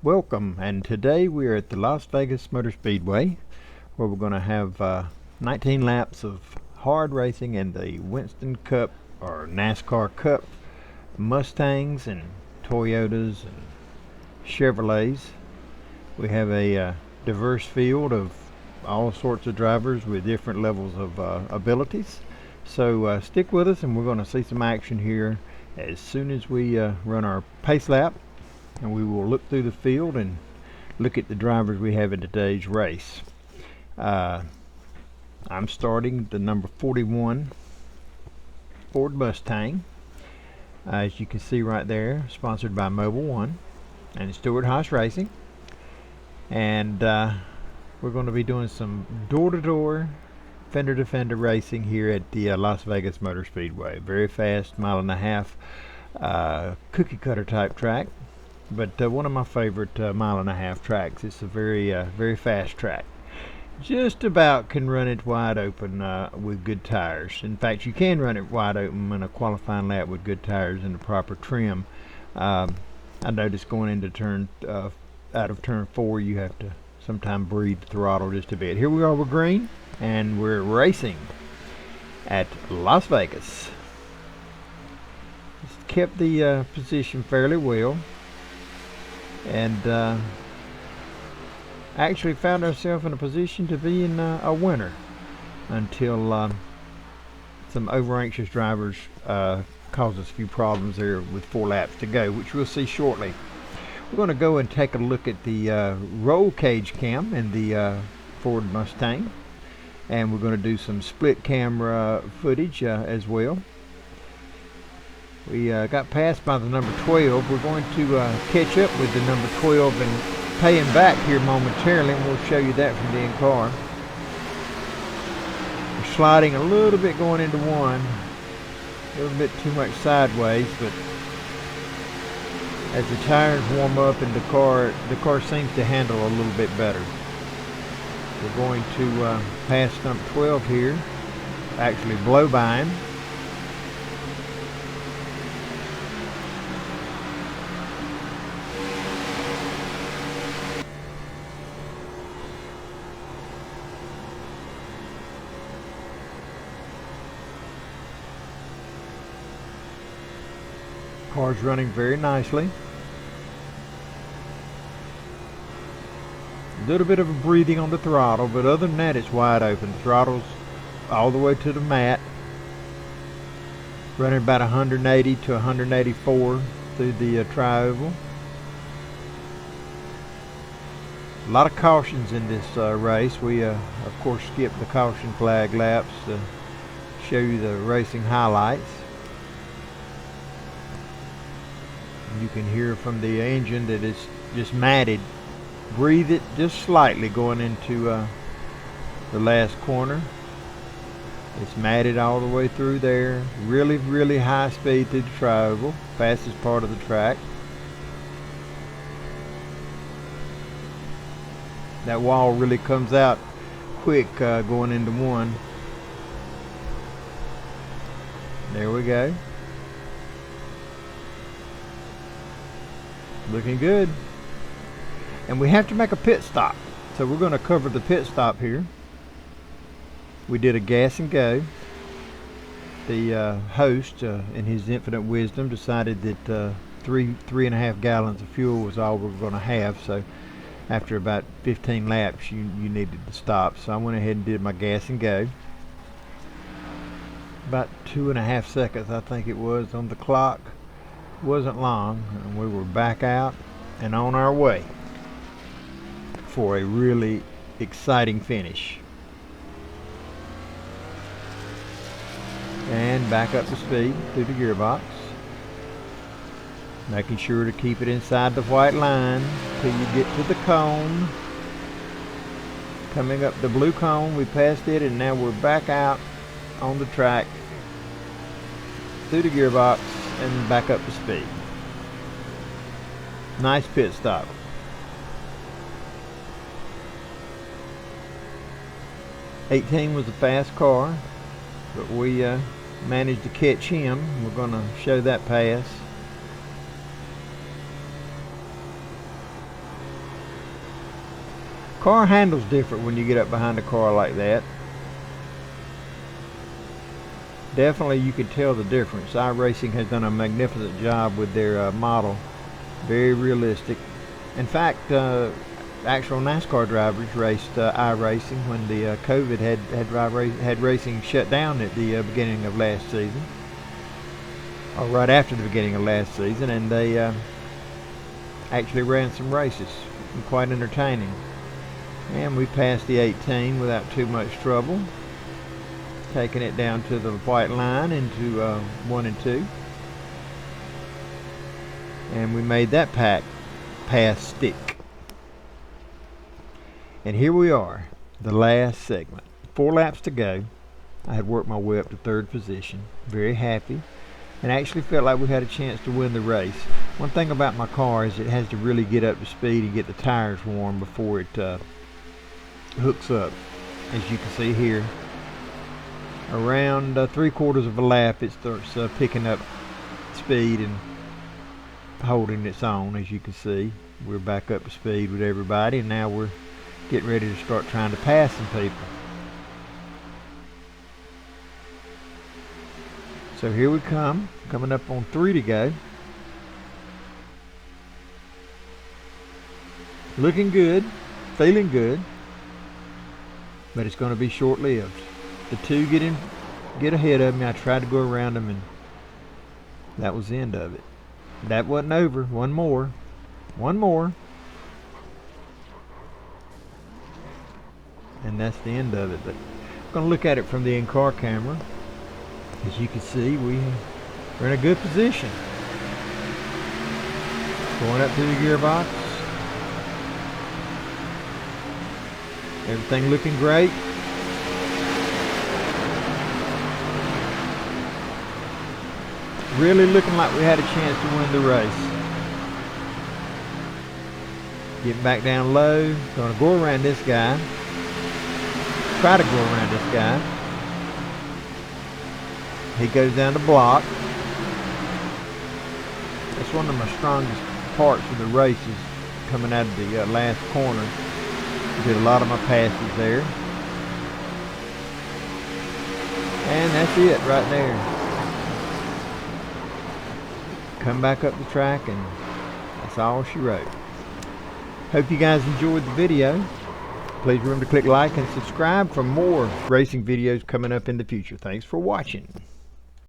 Welcome, and today we are at the Las Vegas Motor Speedway where we're going to have 19 laps of hard racing in the Winston Cup or NASCAR Cup Mustangs and Toyotas and Chevrolets. We have a diverse field of all sorts of drivers with different levels of abilities. So stick with us and we're going to see some action here as soon as we run our pace lap. And we will look through the field and look at the drivers we have in today's race. I'm starting the number 41 Ford Mustang. As you can see right there, sponsored by Mobil 1 and Stewart Haas Racing. And we're going to be doing some door-to-door, fender-to-fender racing here at the Las Vegas Motor Speedway. Very fast, mile-and-a-half cookie-cutter type track. But one of my favorite mile-and-a-half tracks. It's a very fast track. Just about can run it wide open with good tires. In fact, you can run it wide open in a qualifying lap with good tires and the proper trim. I noticed going into out of turn 4, you have to sometimes breathe the throttle just a bit. Here we are with green, and we're racing at Las Vegas. Just kept the position fairly well. And actually found ourselves in a position to be in a winner until some over-anxious drivers caused us a few problems there with 4 laps to go, which we'll see shortly. We're going to go and take a look at the roll cage cam in the Ford Mustang, and we're going to do some split camera footage as well. We got passed by the number 12. We're going to catch up with the number 12 and pay him back here momentarily, and we'll show you that from the in-car. We're sliding a little bit going into 1. A little bit too much sideways, but as the tires warm up and the car seems to handle a little bit better. We're going to pass number 12 here, actually blow by him. Car's running very nicely. A little bit of a breathing on the throttle, but other than that, it's wide open. The throttle's all the way to the mat. Running about 180 to 184 through the tri-oval. A lot of cautions in this race. We, of course, skipped the caution flag laps to show you the racing highlights. You can hear from the engine that it's just matted. Breathe it just slightly going into the last corner. It's matted all the way through there. Really high speed through the tri-oval. Fastest part of the track. That wall really comes out quick going into 1. There we go. Looking good. And we have to make a pit stop, so we're going to cover the pit stop here. We did a gas and go. The host in his infinite wisdom decided that 3.5 gallons of fuel was all we were going to have, so after about 15 laps you needed to stop. So I went ahead and did my gas and go. About 2.5 seconds I think it was on the clock. Wasn't long, and we were back out and on our way for a really exciting finish. And back up to speed through the gearbox, making sure to keep it inside the white line till you get to the cone. Coming up the blue cone, we passed it, and now we're back out on the track through the gearbox and back up to speed. Nice pit stop. '18 was a fast car, but we managed to catch him. We're going to show that pass. Car handles different when you get up behind a car like that. Definitely you can tell the difference. iRacing has done a magnificent job with their model. Very realistic. In fact, actual NASCAR drivers raced iRacing when the COVID had racing shut down at the beginning of last season, or right after the beginning of last season, and they actually ran some races. Quite entertaining. And we passed the 18 without too much trouble, taking it down to the white line into 1 and 2, and we made that pass stick. And here we are, the last segment. 4 laps to go. I had worked my way up to 3rd position. Very happy, and actually felt like we had a chance to win the race. One thing about my car is it has to really get up to speed and get the tires warm before it hooks up. As you can see here, around 3/4 of a lap it starts picking up speed and holding its own. As you can see, we're back up to speed with everybody, and now we're getting ready to start trying to pass some people. So here we come, coming up on 3 to go. Looking good, feeling good, but it's going to be short-lived. The 2 get ahead of me. I tried to go around them, and that was the end of it. That wasn't over. One more. And that's the end of it. But I'm going to look at it from the in-car camera. As you can see, we're in a good position. Going up to the gearbox. Everything looking great. Really looking like we had a chance to win the race. Getting back down low. Gonna go around this guy. Try to go around this guy. He goes down the block. That's one of my strongest parts of the race, is coming out of the last corner. Did a lot of my passes there. And that's it right there. Come back up the track, and that's all she wrote. Hope you guys enjoyed the video. Please remember to click like and subscribe for more racing videos coming up in the future. Thanks for watching.